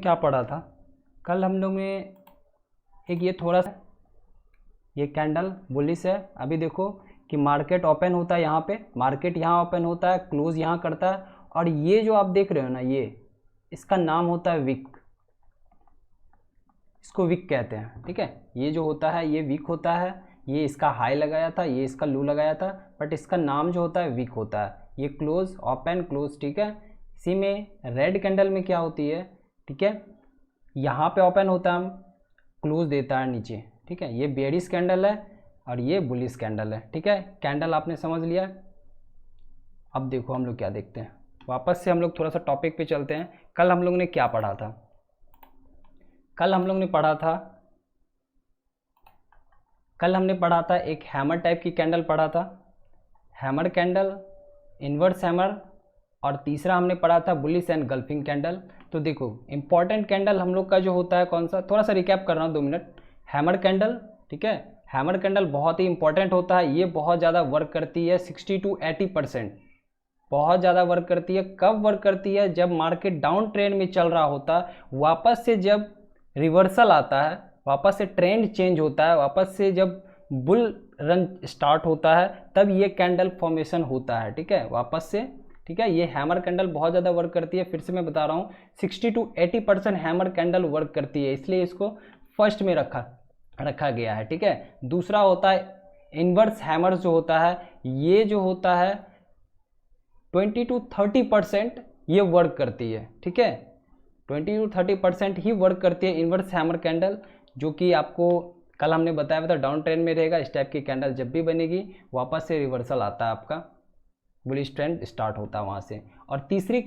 क्या पढ़ा था? कल हम लोग ने एक ये थोड़ा सा ये कैंडल बुलिश है। अभी देखो कि मार्केट ओपन होता है यहाँ पे, मार्केट यहाँ ओपन होता है, क्लोज यहाँ करता है, और ये जो आप देख रहे हो ना, ये इसका नाम होता है विक, इसको विक कहते हैं। ठीक है, ये जो होता है ये विक होता है। ये इसका हाई लगाया था, ये इसका लो लगाया था, बट इसका नाम जो होता है विक होता है। ये क्लोज ओपन क्लोज, ठीक है। इसी में रेड कैंडल में क्या होती है, ठीक है, यहाँ पे ओपन होता है, हम क्लोज देता है नीचे। ठीक है, ये बेयरिश कैंडल है और ये बुलिश कैंडल है। ठीक है, कैंडल आपने समझ लिया। अब देखो हम लोग क्या देखते हैं, वापस से हम लोग थोड़ा सा टॉपिक पे चलते हैं। कल हम लोग ने क्या पढ़ा था? कल हमने पढ़ा था एक हैमर टाइप की कैंडल पढ़ा था, हैमर कैंडल, इन्वर्स हैमर, और तीसरा हमने पढ़ा था बुलिश एंड गल्फिंग कैंडल। तो देखो इंपॉर्टेंट कैंडल हम लोग का जो होता है कौन सा, थोड़ा सा रिकैप कर रहा हूँ 2 मिनट। हैमर कैंडल, ठीक है, हैमर कैंडल बहुत ही इंपॉर्टेंट होता है। ये बहुत ज़्यादा वर्क करती है, 60 to 80% बहुत ज़्यादा वर्क करती है। कब वर्क करती है? जब मार्केट डाउन ट्रेंड में चल रहा होता है, वापस से जब रिवर्सल आता है, वापस से ट्रेंड चेंज होता है, वापस से जब बुल रन स्टार्ट होता है, तब ये कैंडल फॉर्मेशन होता है। ठीक है, वापस से, ठीक है, ये हैमर कैंडल बहुत ज़्यादा वर्क करती है। फिर से मैं बता रहा हूँ 60 to 80% हैमर कैंडल वर्क करती है, इसलिए इसको फर्स्ट में रखा गया है। ठीक है, दूसरा होता है इन्वर्स हैमर जो होता है, ये जो होता है 20 to 30% ये वर्क करती है। ठीक है, 20 to 30% ही वर्क करती है इन्वर्स हैमर कैंडल, जो कि आपको कल हमने बताया था डाउन ट्रेंड में रहेगा। इस टाइप की कैंडल जब भी बनेगी, वापस से रिवर्सल आता है, आपका बुलिश ट्रेंड स्टार्ट होता है वहाँ से। और तीसरी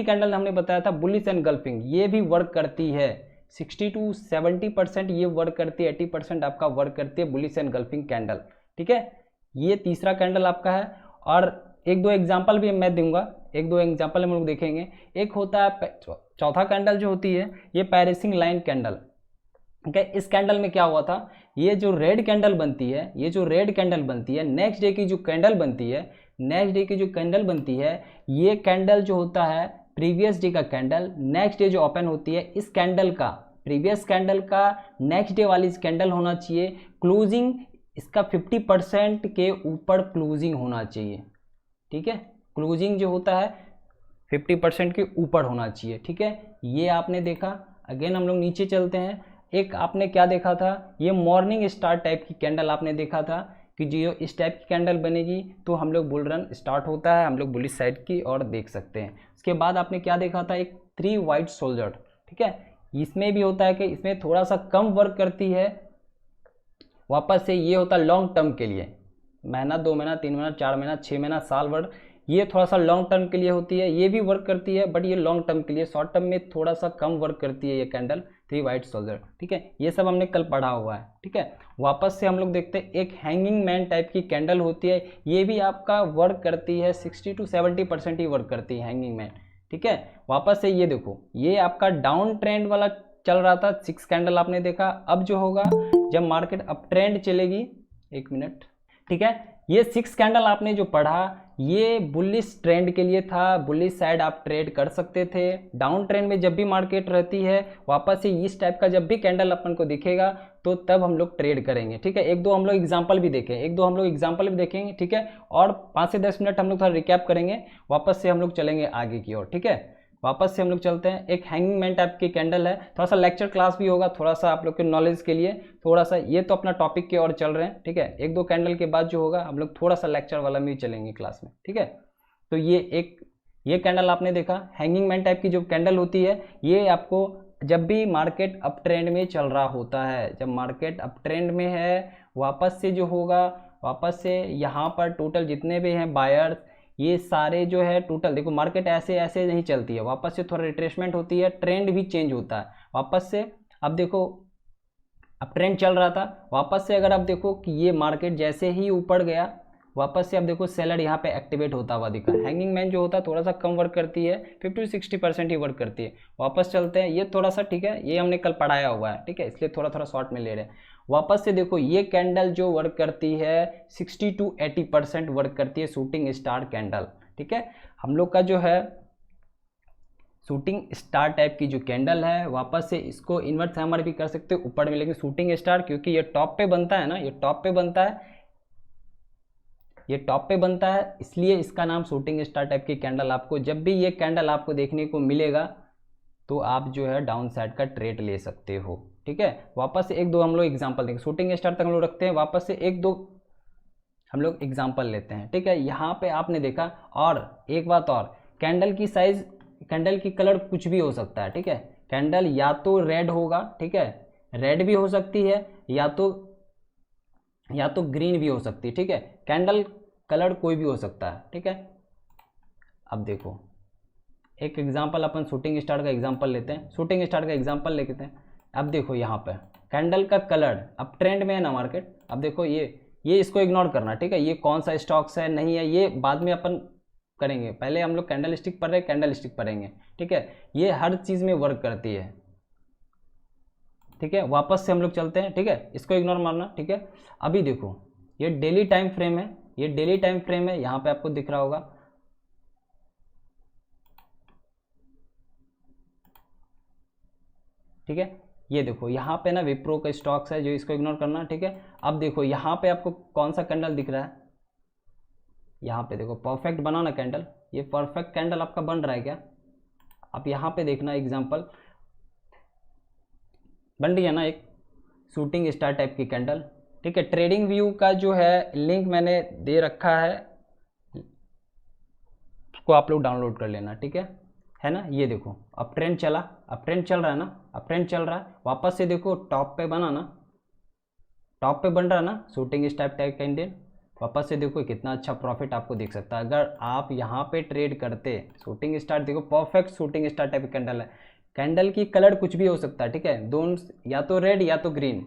कैंडल हमने बताया था बुलिश एंड गल्फिंग, ये भी वर्क करती है, 60 to 70% ये वर्क करती है, 80% आपका वर्क करती है बुलिश एंड गल्फिंग कैंडल। ठीक है, ये तीसरा कैंडल आपका है। और एक दो एग्जाम्पल भी मैं दूंगा, एक दो एग्जाम्पल हम लोग देखेंगे। एक होता है चौथा कैंडल जो होती है ये पैरिसिंग लाइन कैंडल। ठीक है, इस कैंडल में क्या हुआ था, ये जो रेड कैंडल बनती है, ये जो रेड कैंडल बनती है, नेक्स्ट डे की जो कैंडल बनती है, ये कैंडल जो होता है प्रीवियस डे का कैंडल, नेक्स्ट डे जो ओपन होती है, इस कैंडल का, प्रीवियस कैंडल का नेक्स्ट डे वाली कैंडल होना चाहिए क्लोजिंग इसका 50% के ऊपर क्लोजिंग होना चाहिए। ठीक है, क्लोजिंग जो होता है 50% के ऊपर होना चाहिए। ठीक है, ये आपने देखा। अगेन हम लोग नीचे चलते हैं। एक आपने क्या देखा था, ये मॉर्निंग स्टार टाइप की कैंडल आपने देखा था कि जो इस टाइप की कैंडल बनेगी तो हम लोग बुल रन स्टार्ट होता है, हम लोग बुलिश साइड की और देख सकते हैं। उसके बाद आपने क्या देखा था, एक 3 वाइट सोल्जर। ठीक है, इसमें भी होता है कि इसमें थोड़ा सा कम वर्क करती है, वापस से ये होता है लॉन्ग टर्म के लिए, महीना 2 महीना 3 महीना 4 महीना 6 महीना साल भर, ये थोड़ा सा लॉन्ग टर्म के लिए होती है। ये भी वर्क करती है बट ये लॉन्ग टर्म के लिए, शॉर्ट टर्म में थोड़ा सा कम वर्क करती है ये कैंडल 3 वाइट सोल्जर। ठीक है, ये सब हमने कल पढ़ा हुआ है। ठीक है, वापस से हम लोग देखते हैं एक हैंगिंग मैन टाइप की कैंडल होती है, ये भी आपका वर्क करती है, 60 to 70% ही वर्क करती है हैंगिंग मैन। ठीक है, वापस से ये देखो, ये आपका डाउन ट्रेंड वाला चल रहा था, 6 कैंडल आपने देखा। अब जो होगा जब मार्केट अप ट्रेंड चलेगी, 1 मिनट, ठीक है, ये 6 कैंडल आपने जो पढ़ा ये बुलिश ट्रेंड के लिए था, बुलिश साइड आप ट्रेड कर सकते थे। डाउन ट्रेंड में जब भी मार्केट रहती है, वापस से इस टाइप का जब भी कैंडल अपन को दिखेगा तो तब हम लोग ट्रेड करेंगे। ठीक है, एक दो हम लोग एग्जांपल भी देखेंगे। ठीक है, और 5 से 10 मिनट हम लोग थोड़ा रिकैप करेंगे, वापस से हम लोग चलेंगे आगे की ओर। ठीक है, वापस से हम लोग चलते हैं। एक हैंगिंग मैन टाइप की कैंडल है, थोड़ा सा लेक्चर क्लास भी होगा, थोड़ा सा आप लोग के नॉलेज के लिए, थोड़ा सा ये तो अपना टॉपिक के ओर चल रहे हैं। ठीक है, 1-2 कैंडल के बाद जो होगा हम लोग थोड़ा सा लेक्चर वाला में चलेंगे क्लास में। ठीक है, तो ये कैंडल आपने देखा, हैंगिंग मैन टाइप की जो कैंडल होती है, ये आपको जब भी मार्केट अप ट्रेंड में चल रहा होता है, जब मार्केट अप ट्रेंड में है, वापस से जो होगा, वापस से यहाँ पर टोटल जितने भी हैं बायर्स, ये सारे जो है टोटल देखो, मार्केट ऐसे ऐसे नहीं चलती है, वापस से थोड़ा रिट्रेसमेंट होती है, ट्रेंड भी चेंज होता है वापस से। अब देखो, अब ट्रेंड चल रहा था, वापस से अगर आप देखो कि ये मार्केट जैसे ही ऊपर गया, वापस से आप देखो सेलर यहाँ पे एक्टिवेट होता हुआ दिखा। हैंगिंग मैन जो होता है थोड़ा सा कम वर्क करती है, 50 to 60% ही वर्क करती है। वापस चलते हैं, ये थोड़ा सा, ठीक है, ये हमने कल पढ़ाया हुआ है। ठीक है, इसलिए थोड़ा थोड़ा शॉर्ट में ले रहे हैं। वापस से देखो, ये कैंडल जो वर्क करती है 60 to 80% वर्क करती है, शूटिंग स्टार कैंडल। ठीक है, हम लोग का जो है शूटिंग स्टार टाइप की जो कैंडल है, वापस से इसको इन्वर्ट हैमर भी कर सकते हो ऊपर में, लेकिन शूटिंग स्टार क्योंकि ये टॉप पे बनता है ना, ये टॉप पे बनता है, ये टॉप पे बनता है, इसलिए इसका नाम शूटिंग स्टार टाइप की कैंडल। आपको जब भी ये कैंडल आपको देखने को मिलेगा तो आप जो है डाउन साइड का ट्रेड ले सकते हो। ठीक है, वापस से एक दो हम लोग एग्जांपल देंगे, शूटिंग स्टार तक हम लोग रखते हैं, वापस से एक दो हम लोग एग्जांपल लेते हैं। ठीक है, यहाँ पे आपने देखा, और एक बात और, कैंडल की साइज, कैंडल की कलर कुछ भी हो सकता है। ठीक है, कैंडल या तो रेड होगा, ठीक है, रेड भी हो सकती है, या तो ग्रीन भी हो सकती है। ठीक है, कैंडल कलर कोई भी हो सकता है। ठीक है, अब देखो एक एग्जांपल अपन शूटिंग स्टार का एग्जांपल लेते हैं, शूटिंग स्टार का एग्जांपल लेते हैं। अब देखो यहाँ पे कैंडल का कलर अब ट्रेंड में है ना मार्केट, अब देखो ये इसको इग्नोर करना। ठीक है, ये कौन सा स्टॉक्स है नहीं है ये बाद में अपन करेंगे, पहले हम लोग कैंडल स्टिक पढ़ रहे हैं, कैंडल स्टिक पढ़ेंगे। ठीक है, ये हर चीज़ में वर्क करती है। ठीक है, वापस से हम लोग चलते हैं। ठीक है, इसको इग्नोर मारना। ठीक है, अभी देखो ये डेली टाइम फ्रेम है, ये डेली टाइम फ्रेम है, यहाँ पे आपको दिख रहा होगा। ठीक है, ये देखो यहाँ पे ना विप्रो का स्टॉक्स है, जो इसको इग्नोर करना। ठीक है, अब देखो यहाँ पे आपको कौन सा कैंडल दिख रहा है, यहाँ पे देखो परफेक्ट बना ना कैंडल, ये परफेक्ट कैंडल आपका बन रहा है क्या? आप यहाँ पे देखना एग्जांपल बन रही है ना एक शूटिंग स्टार टाइप की कैंडल। ठीक है, ट्रेडिंग व्यू का जो है लिंक मैंने दे रखा है, उसको आप लोग डाउनलोड कर लेना। ठीक है ना, ये देखो अब ट्रेंड चला, अब ट्रेंड चल रहा है ना, अब ट्रेंड चल रहा है, वापस से देखो टॉप पे बना ना, टॉप पे बन रहा है ना शूटिंग स्टार टाइप कैंडल, वापस से देखो कितना अच्छा प्रॉफिट आपको दिख सकता है अगर आप यहाँ पे ट्रेड करते। शूटिंग स्टार देखो perfect shooting star type candle है, कैंडल की कलर कुछ भी हो सकता है। ठीक है, दोनों या तो रेड या तो ग्रीन।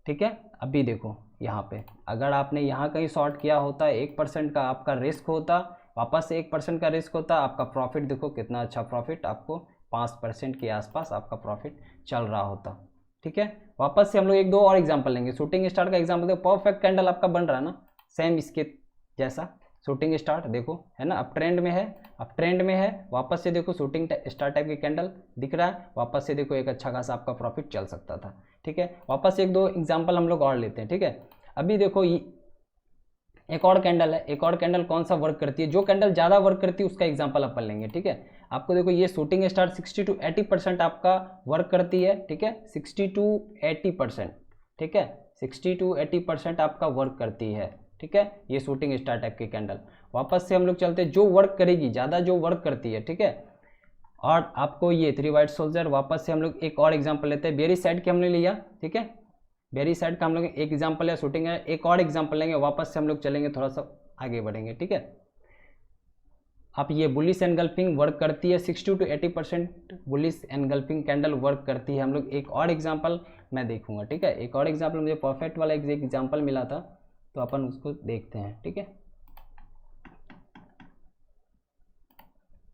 ठीक है, अभी देखो यहाँ पे अगर आपने यहाँ कहीं शॉर्ट किया होता, 1% का आपका रिस्क होता, वापस से 1% का रिस्क होता, आपका प्रॉफिट देखो कितना अच्छा प्रॉफिट, आपको 5% के आसपास आपका प्रॉफिट चल रहा होता। ठीक है, वापस से हम लोग एक दो और एग्जांपल लेंगे। शूटिंग स्टार का एग्जांपल देखो, परफेक्ट कैंडल आपका बन रहा है ना, सेम इसके जैसा शूटिंग स्टार देखो है ना, अब ट्रेंड में है, अब ट्रेंड में है, वापस से देखो शूटिंग स्टार टाइप की कैंडल दिख रहा है, वापस से देखो एक अच्छा खासा आपका प्रॉफिट चल सकता था। ठीक है, वापस एक दो एग्जांपल हम लोग और लेते हैं। ठीक है, अभी देखो एक और कैंडल है, एक और कैंडल कौन सा वर्क करती है, जो कैंडल ज़्यादा वर्क करती है उसका एग्जांपल अपन लेंगे। ठीक है, आपको देखो ये शूटिंग स्टार 60 to 80% आपका वर्क करती है। ठीक है, 60 to 80%, ठीक है, 60 to 80% आपका वर्क करती है। ठीक है, ये शूटिंग स्टार टाइप की कैंडल। वापस से हम लोग चलते हैं, जो वर्क करेगी ज़्यादा, जो वर्क करती है। ठीक है, और आपको ये 3 वाइट सोल्जर, वापस से हम लोग एक और एग्जाम्पल लेते हैं, बेरी साइड के हमने लिया। ठीक है, बेरी साइड का हम लोग एक एग्जाम्पल है, शूटिंग है, एक और एग्जाम्पल लेंगे, वापस से हम लोग चलेंगे, थोड़ा सा आगे बढ़ेंगे। ठीक है, आप ये बुलिश एनगल्फिंग वर्क करती है, 60 to 80% bullish engulfing candle work करती है। हम लोग एक और एग्जाम्पल मैं देखूंगा। ठीक है, एक और एग्जाम्पल, मुझे परफेक्ट वाला एक एग्जाम्पल मिला था, तो अपन उसको देखते हैं। ठीक है,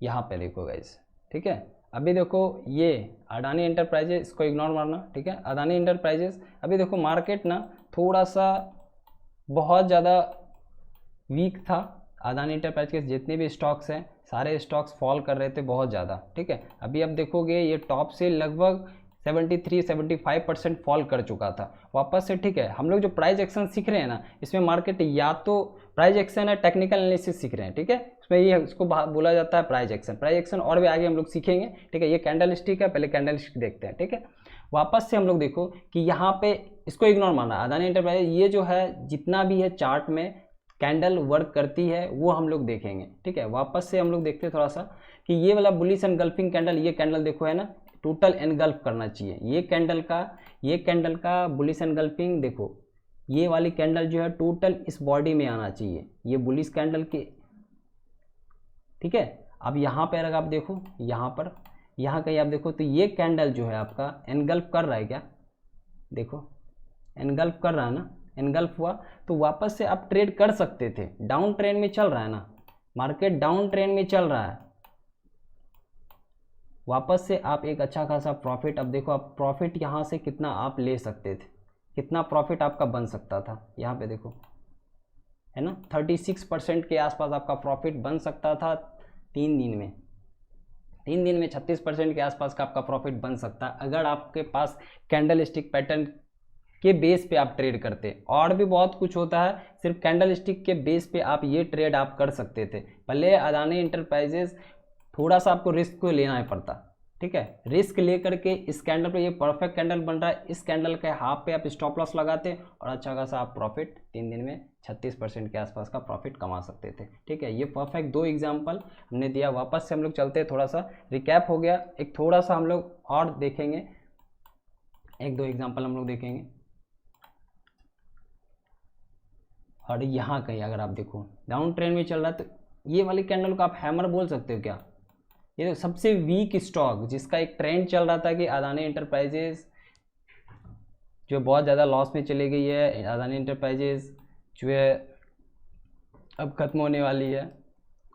यहाँ पे देखो गाइस। ठीक है, अभी देखो ये अडानी एंटरप्राइजेस, इसको इग्नोर मारना। ठीक है, अडानी एंटरप्राइजेस, अभी देखो मार्केट ना थोड़ा सा बहुत ज़्यादा वीक था, अडानी एंटरप्राइज के जितने भी स्टॉक्स हैं सारे स्टॉक्स फॉल कर रहे थे बहुत ज़्यादा। ठीक है, अभी अब देखोगे ये टॉप से लगभग 73-75% फॉल कर चुका था वापस से। ठीक है, हम लोग जो प्राइस एक्शन सीख रहे हैं ना, इसमें मार्केट या तो प्राइस एक्शन है, टेक्निकल एनालिसिस सीख रहे हैं। ठीक है, इसमें ये इसको बोला जाता है प्राइस एक्शन। प्राइस एक्शन और भी आगे हम लोग सीखेंगे। ठीक है, ये कैंडल स्टिक है, पहले कैंडल स्टिक देखते हैं। ठीक है, वापस से हम लोग देखो कि यहाँ पे इसको इग्नोर मारना, अडानी एंटरप्राइज ये जो है जितना भी है चार्ट में कैंडल वर्क करती है वो हम लोग देखेंगे। ठीक है, वापस से हम लोग देखते हैं थोड़ा सा कि ये वाला बुलिश एनगल्फिंग कैंडल, ये कैंडल देखो है ना, टोटल एनगल्फ करना चाहिए ये कैंडल का बुलिश एनगल्फिंग देखो, ये वाली कैंडल जो है टोटल इस बॉडी में आना चाहिए, ये बुलिश कैंडल के। ठीक है, अब यहाँ पर अगर आप देखो, यहाँ कहीं आप देखो तो ये कैंडल जो है आपका एनगल्फ कर रहा है क्या, देखो एनगल्फ कर रहा है ना, एनगल्फ हुआ तो वापस से आप ट्रेड कर सकते थे। डाउन ट्रेंड में चल रहा है ना, मार्केट डाउन ट्रेंड में चल रहा है, वापस से आप एक अच्छा खासा प्रॉफिट, अब देखो आप प्रॉफिट यहाँ से कितना आप ले सकते थे, कितना प्रॉफिट आपका बन सकता था, यहाँ पे देखो है ना, 36% के आसपास आपका प्रॉफिट बन सकता था 3 दिन में। 3 दिन में 36% के आसपास का आपका प्रॉफिट बन सकता है अगर आपके पास कैंडल स्टिक पैटर्न के बेस पे आप ट्रेड करते। और भी बहुत कुछ होता है, सिर्फ कैंडल स्टिक के बेस पे आप ये ट्रेड आप कर सकते थे। भले अदानी इंटरप्राइजेज थोड़ा सा आपको रिस्क को लेना ही पड़ता, ठीक है। रिस्क लेकर के इस कैंडल पे, ये परफेक्ट कैंडल बन रहा है, इस कैंडल के हाफ पे आप स्टॉप लॉस लगाते और अच्छा खासा आप प्रॉफिट 3 दिन में 36% के आसपास का प्रॉफिट कमा सकते थे, ठीक है। ये परफेक्ट 2 एग्जांपल हमने दिया। वापस से हम लोग चलते हैं, थोड़ा सा रिकैप हो गया, एक थोड़ा सा हम लोग और देखेंगे, 1-2 एग्जाम्पल हम लोग देखेंगे। और यहाँ कहीं अगर आप देखो डाउन ट्रेंड में चल रहा है तो ये वाली कैंडल को आप हैमर बोल सकते हो क्या? ये तो सबसे वीक स्टॉक जिसका एक ट्रेंड चल रहा था कि अदानी इंटरप्राइजेज जो बहुत ज़्यादा लॉस में चली गई है, अदानी इंटरप्राइजेज जो है अब खत्म होने वाली है,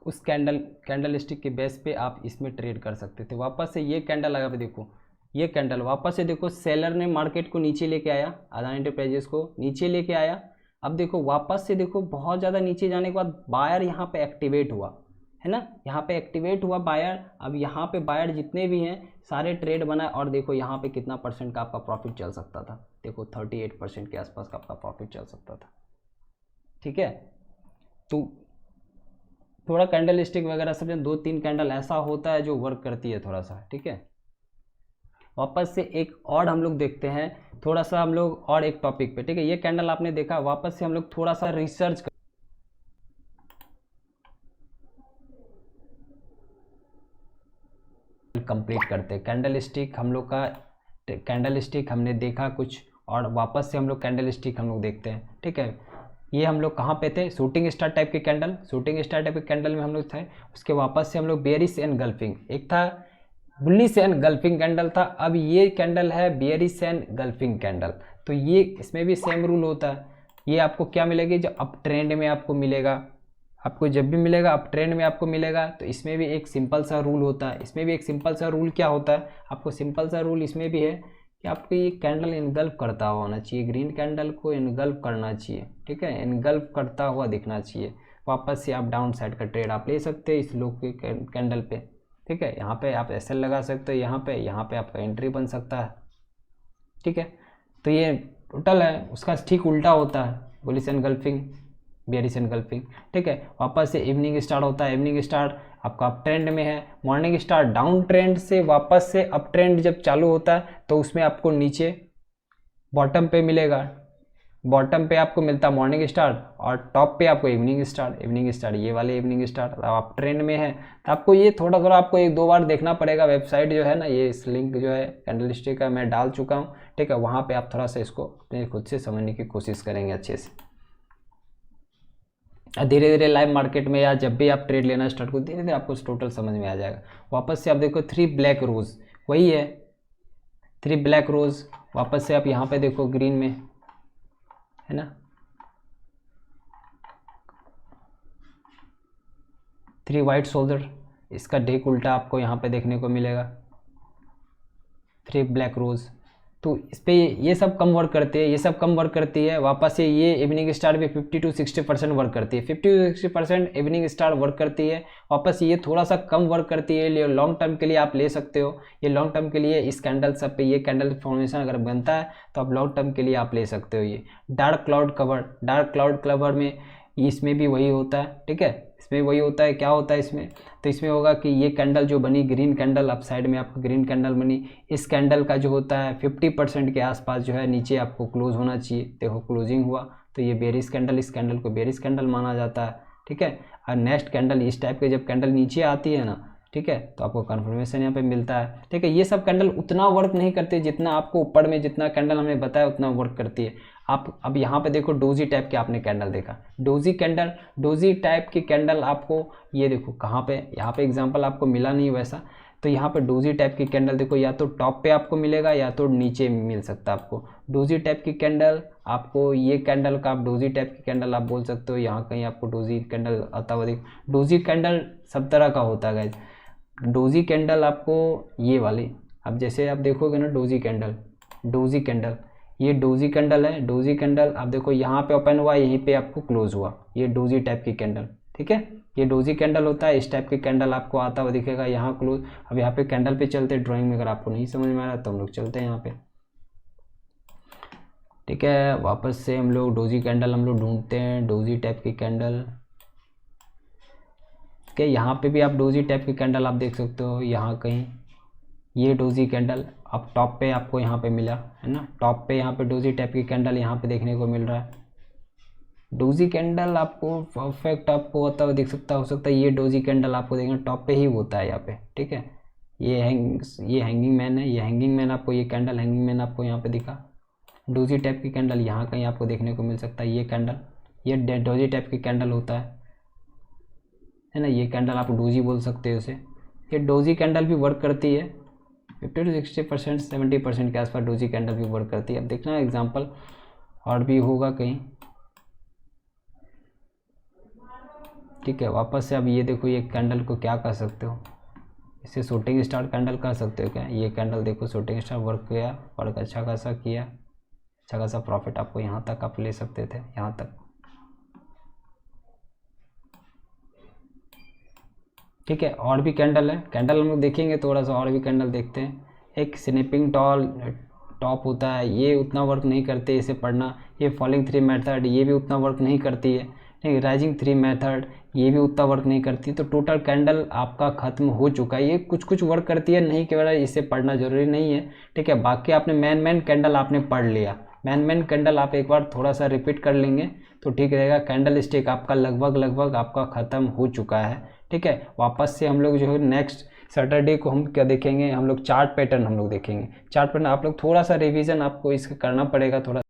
उस कैंडल स्टिक के बेस पे आप इसमें ट्रेड कर सकते थे। वापस से ये कैंडल लगा पे देखो, ये कैंडल वापस से देखो सेलर ने मार्केट को नीचे लेके आया, अदानी इंटरप्राइजेज को नीचे लेके आया। अब देखो वापस से देखो बहुत ज़्यादा नीचे जाने के बाद बायर यहाँ पे एक्टिवेट हुआ है ना, यहाँ पे एक्टिवेट हुआ बायर। अब यहाँ पे बायर जितने भी हैं सारे ट्रेड बनाए और देखो यहाँ पे कितना परसेंट का आपका प्रॉफिट चल सकता था, देखो 38% के आसपास का आपका प्रॉफिट चल सकता था, ठीक है। तो थोड़ा कैंडल स्टिक वगैरह सब 2-3 कैंडल ऐसा होता है जो वर्क करती है थोड़ा सा, ठीक है। वापस से एक और हम लोग देखते हैं, थोड़ा सा हम लोग और एक टॉपिक पे, ठीक है। ये कैंडल आपने देखा, वापस से हम लोग थोड़ा सा रिसर्च कंप्लीट करते हैं। कैंडल स्टिक हम लोग का, कैंडल स्टिक हमने देखा कुछ और वापस से हम लोग कैंडल स्टिक हम लोग देखते हैं, ठीक है। ये हम लोग कहाँ पे थे, शूटिंग स्टार टाइप के कैंडल, शूटिंग स्टार टाइप के कैंडल में हम लोग थे। उसके वापस से हम लोग बेयरिश एंड गल्फिंग, एक था बुलिश एंड गल्फिंग कैंडल था, अब ये कैंडल है बेयरिश एंड गल्फिंग कैंडल। तो ये इसमें भी सेम रूल होता है। ये आपको क्या मिलेगी, जो अप ट्रेंड में आपको मिलेगा, आपको जब भी मिलेगा अप ट्रेंड में आपको मिलेगा, तो इसमें भी एक सिंपल सा रूल होता है। इसमें भी एक सिंपल सा रूल क्या होता है, आपको सिंपल सा रूल इसमें भी है कि आपको ये कैंडल इनगल्फ करता हुआ होना चाहिए, ग्रीन कैंडल को इनगल्फ करना चाहिए, ठीक है, इनगल्फ करता हुआ दिखना चाहिए। वापस से आप डाउन साइड का ट्रेड आप ले सकते हैं इस लो के कैंडल पे, ठीक है। यहाँ पे आप एसएल लगा सकते हो, यहाँ पे आपका एंट्री बन सकता है, ठीक है। तो ये टोटल है, उसका ठीक उल्टा होता है, बुलिश एंड गल्फिंग, बेयरिश एंड गल्फिंग, ठीक है। वापस से इवनिंग स्टार होता है, इवनिंग स्टार आपका अप ट्रेंड में है, मॉर्निंग स्टार डाउन ट्रेंड से वापस से अप ट्रेंड जब चालू होता है तो उसमें आपको नीचे बॉटम पे मिलेगा, बॉटम पे आपको मिलता है मॉर्निंग स्टार और टॉप पे आपको इवनिंग स्टार, इवनिंग स्टार ये वाले इवनिंग स्टार। अब आप ट्रेंड में है तो आपको ये थोड़ा थोड़ा आपको 1-2 बार देखना पड़ेगा। वेबसाइट जो है ना, ये इस लिंक जो है कैंडल स्टिक का मैं डाल चुका हूँ, ठीक है। वहाँ पे आप थोड़ा सा इसको अपने खुद से समझने की कोशिश करेंगे अच्छे से। धीरे धीरे लाइव मार्केट में या जब भी आप ट्रेड लेना स्टार्ट करो, धीरे धीरे आपको टोटल समझ में आ जाएगा। वापस से आप देखो 3 ब्लैक रोज, वही है 3 ब्लैक रोज। वापस से आप यहाँ पे देखो ग्रीन में है ना, 3 वाइट शोल्डर, इसका डेक उल्टा आपको यहाँ पे देखने को मिलेगा, 3 ब्लैक रोज। तो इस पर ये सब कम वर्क करती है, ये सब कम वर्क करती है। वापस से ये इवनिंग स्टार भी 50-60% वर्क करती है, 50-60% इवनिंग स्टार वर्क करती है। वापस ये थोड़ा सा कम वर्क करती है, लॉन्ग टर्म के लिए आप ले सकते हो। ये लॉन्ग टर्म के लिए इस कैंडल सब पे ये कैंडल फॉर्मेशन अगर बनता है तो आप लॉन्ग टर्म के लिए आप ले सकते हो। ये डार्क क्लाउड कवर में इसमें भी वही होता है, ठीक है। इसमें वही होता है, क्या होता है इसमें, तो इसमें होगा कि ये कैंडल जो बनी ग्रीन कैंडल, अप साइड में आपको ग्रीन कैंडल बनी, इस कैंडल का जो होता है 50% के आसपास जो है नीचे आपको क्लोज होना चाहिए। देखो क्लोजिंग हुआ तो ये बेरिश कैंडल, इस कैंडल को बेरिश कैंडल माना जाता है, ठीक है। और नेक्स्ट कैंडल इस टाइप के जब कैंडल नीचे आती है ना, ठीक है, तो आपको कन्फर्मेशन यहाँ पे मिलता है, ठीक है। ये सब कैंडल उतना वर्क नहीं करते जितना आपको ऊपर में जितना कैंडल हमने बताया उतना वर्क करती है। आप अब यहाँ पे देखो डोजी टाइप के आपने कैंडल देखा, डोजी टाइप की कैंडल आपको ये देखो कहाँ पे, यहाँ पे एग्जांपल आपको मिला नहीं वैसा, तो यहाँ पे डोजी टाइप की कैंडल देखो, या तो टॉप पे आपको मिलेगा या तो नीचे मिल सकता है आपको। डोजी टाइप की कैंडल आपको, ये कैंडल का आप डोजी टाइप की कैंडल आप बोल सकते हो, यहाँ कहीं आपको डोजी कैंडल आता हुआ देख। डोजी कैंडल सब तरह का होता है गाइज। डोजी कैंडल आपको ये वाली, अब जैसे आप देखोगे ना डोजी कैंडल, ये डोजी कैंडल है। डोजी कैंडल आप देखो यहाँ पे ओपन हुआ, यहीं पे आपको क्लोज हुआ, ये डोजी टाइप की कैंडल, ठीक है। ये डोजी कैंडल होता है। इस टाइप के कैंडल आपको आता हुआ दिखेगा यहाँ क्लोज। अब यहाँ पे कैंडल पे चलते ड्राइंग में, अगर आपको नहीं समझ में आ रहा तो हम लोग चलते हैं यहाँ पे, ठीक है। वापस से हम लोग डोजी कैंडल हम लोग ढूंढते हैं, डोजी टाइप की कैंडल के। यहाँ पे भी आप डोजी टाइप की कैंडल आप देख सकते हो यहाँ कहीं, ये डोजी कैंडल अब टॉप पे आपको यहाँ पे मिला है ना, टॉप पे यहाँ पे डोजी टाइप की कैंडल यहाँ पे देखने को मिल रहा है। डोजी कैंडल आपको परफेक्ट आपको होता हुआ दिख सकता, हो सकता है ये डोजी कैंडल आपको देखना टॉप पे ही होता है यहाँ पे, ठीक है। ये हैंगिंग मैन है, ये हैंगिंग मैन आपको, ये कैंडल हैंगिंग मैन आपको यहाँ पे दिखा। डोजी टाइप की कैंडल यहाँ कहीं आपको देखने को मिल सकता है, ये कैंडल, ये डोजी टाइप की कैंडल होता है ना। ये कैंडल आप डोजी बोल सकते हो इसे। ये डोजी कैंडल भी वर्क करती है 50 to 60%, 70% के आसपास डोजी कैंडल भी वर्क करती है। अब देखना एग्जांपल और भी होगा कहीं, ठीक है। वापस से अब ये देखो, ये कैंडल को क्या कर सकते हो, इसे शूटिंग स्टार कैंडल कर सकते हो क्या। ये कैंडल देखो शूटिंग स्टार वर्क किया, वर्क अच्छा खासा किया, अच्छा खासा प्रॉफिट आपको यहाँ तक आप ले सकते थे, यहाँ तक, ठीक है। और भी कैंडल है, कैंडल हम लोग देखेंगे थोड़ा सा, और भी कैंडल देखते हैं। एक स्नैपिंग टॉप होता है, ये उतना वर्क नहीं करते इसे पढ़ना। ये फॉलिंग थ्री मेथड, ये भी उतना वर्क नहीं करती है, ठीक। राइजिंग थ्री मेथड, ये भी उतना वर्क नहीं करती। तो टोटल कैंडल आपका ख़त्म हो चुका है। ये कुछ कुछ वर्क करती है, नहीं केवल इसे पढ़ना ज़रूरी नहीं है, ठीक है। बाकी आपने मेन कैंडल आपने पढ़ लिया, मेन कैंडल आप एक बार थोड़ा सा रिपीट कर लेंगे तो ठीक रहेगा। कैंडल स्टिक आपका लगभग आपका ख़त्म हो चुका है, ठीक है। वापस से हम लोग जो है नेक्स्ट सैटरडे को हम क्या देखेंगे, हम लोग चार्ट पैटर्न हम लोग देखेंगे। चार्ट पैटर्न आप लोग थोड़ा सा रिवीजन आपको इसका करना पड़ेगा थोड़ा।